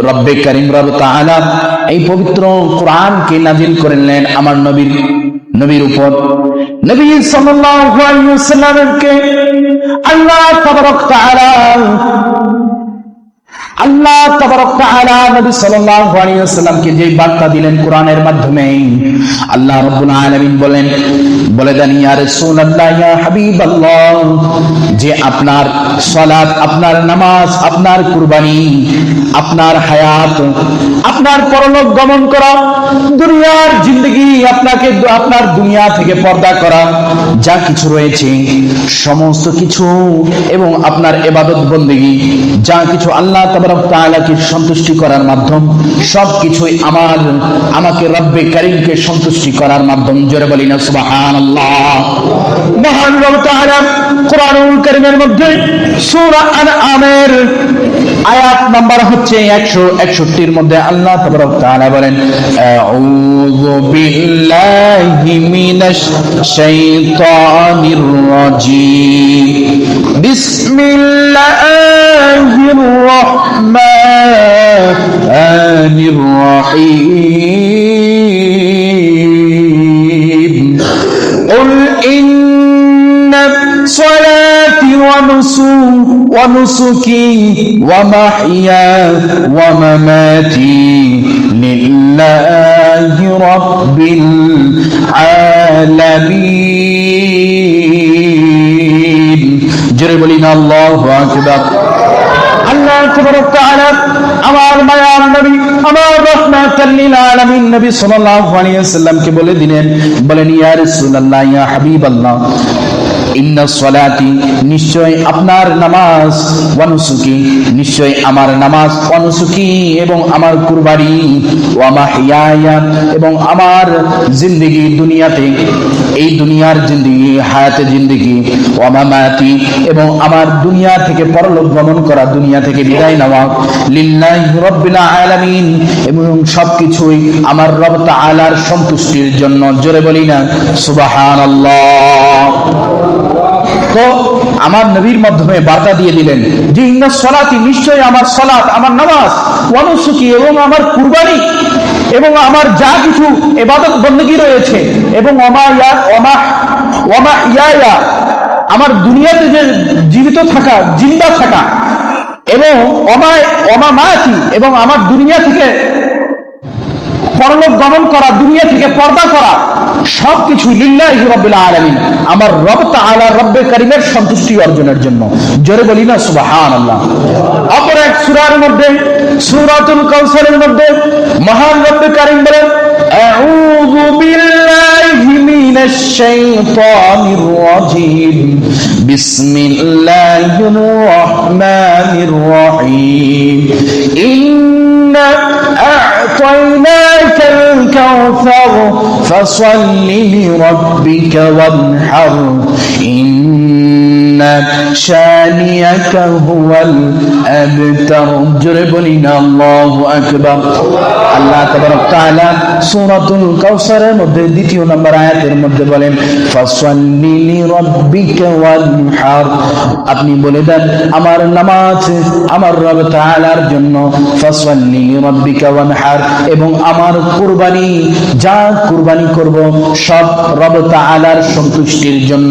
রব্বে কারীম রব তাআলা এই পবিত্র কোরআনকে নাজিল করলেন আমার নবীর উপর। নবী সাল্লাল্লাহু আলাইহি ওয়াসাল্লামকে আল্লাহ তাবারক তাআলা নবী সাল্লাল্লাহু আলাইহি ওয়াসাল্লামকে যে বার্তা দিলেন কোরআনের মাধ্যমে, আল্লাহ রাব্বুল আলামিন বলে দেন ইয়া রাসূলুল্লাহ, ইয়া হাবিবাল্লাহ, যে আপনার সালাত, আপনার নামাজ, আপনার কুরবানি, আপনার হায়াত, আপনার পরলোক গমন করা, দুনিয়ার জিন্দেগি, আপনার দুনিয়া থেকে পর্দা করা যা কিছু রয়েছে সমস্ত কিছু, এবং আপনার ইবাদত বন্দেগী যা কিছু আল্লাহ তাবারক তাআলাকে সন্তুষ্টি করার মাধ্যম, সবকিছুই আমাকে রব্বে কারীমকে সন্তুষ্টি করার মাধ্যম। জোরে বলি না সুবহানাল্লাহ। মহান রব তাআলা কোরআনুল কারীমের মধ্যে সূরা আনআমের আয়াত নাম্বার হচ্ছে 161 মধ্যে আল্লাহ তাবারক তাআলা বলেন, আউযু বিল্লাহি মিনাশ শাইতানির রাজীম, বিসমিল্লাহির রাহমানির রহিম, কুল ইন্না صلاتي ونسكي ومحياي ومماتي لله رب العالمين। জোরে বলিনা আল্লাহু আকবার। আল্লাহ তাবারক তাআলা আমার মায়ার নবী, আমার রাহমাতাল লিল আলামিন নবী সাল্লাল্লাহু আলাইহি ওয়াসাল্লামকে বলেন ইয়া রাসূলুল্লাহ, ইয়া হাবিবাল্লাহ, ইন্না সলাতি, নিশ্চয় আপনার নামাজ, ওয়ানুসুকি, নিশ্চয় আমার নামাজ, ওয়ানুসুকি, এবং আমার কুরবানি, ওয়া মাহইয়ায়া, এবং আমার জিন্দেগি দুনিয়াতে, এই দুনিয়ার জিন্দেগি, হায়াতে জিন্দেগি, ওয়া মামাতি, এবং আমার দুনিয়া থেকে পরলোক গমন করা, দুনিয়া থেকে বিদায় নেওয়া, লিল্লাহি রাব্বিল আলামিন, এবং সবকিছুই আমার রব তাআলার সন্তুষ্টির জন্য। জোরে বলি না সুবহানাল্লাহ। তো আমার নবীর মাধ্যমে বার্তা দিয়ে দিলেন যে ইন্না সলাতি, নিশ্চয় আমার সালাত, আমার নামাজ, ওয়ানুসুকি, এবং আমার কুরবানি, এবং আমার যা কিছু ইবাদত বندگی রয়েছে, এবং ওমা ইয়ায়া, আমার দুনিয়াতে যে জীবিত থাকা, জিন্দা থাকা, এবং ওমা মাতি, এবং আমার দুনিয়া থেকে পরলোক গমন করা, দুনিয়া থেকে পর্দা করা, সবকিছু লিল্লাহি রাব্বিল আলামিন, আমার রব তাআলা রব্বে কারীমের সন্তুষ্টি অর্জনের জন্য। জোরে বলি না সুবহানাল্লাহ। অপর এক সূরার মধ্যে, সূরাতুল কাউসারের মধ্যে মহান রব্বে কারীম বলেন, আউযু বিল্লাহি মিনাশ শাইতানির রাজীম, বিসমিল্লাহির রাহমানির রহিম, ইন্না আ'তাইনাকাল কাউসার ফাসাল্লি লিরাব্বিকা ওয়ানহার, ইন্না শানিয়াকা হুয়াল আবতার। জোরে বলি না আল্লাহু আকবার। আল্লাহ তাবারক তাআলা সূরাতুল কাউসারের মধ্যে 2 নম্বর আয়াতের মধ্যে বলেন, ফাসাল্লি লিরাব্বিকা ওয়ানহার, আপনি বলে দেন আমার নামাজ আমার রব তাআলার জন্য, ফাসাল্লি লিরাব্বিকা ওয়ানহার, এবং আমার কুরবানি, যা কুরবানি করব সব রব তাআলার সন্তুষ্টির জন্য।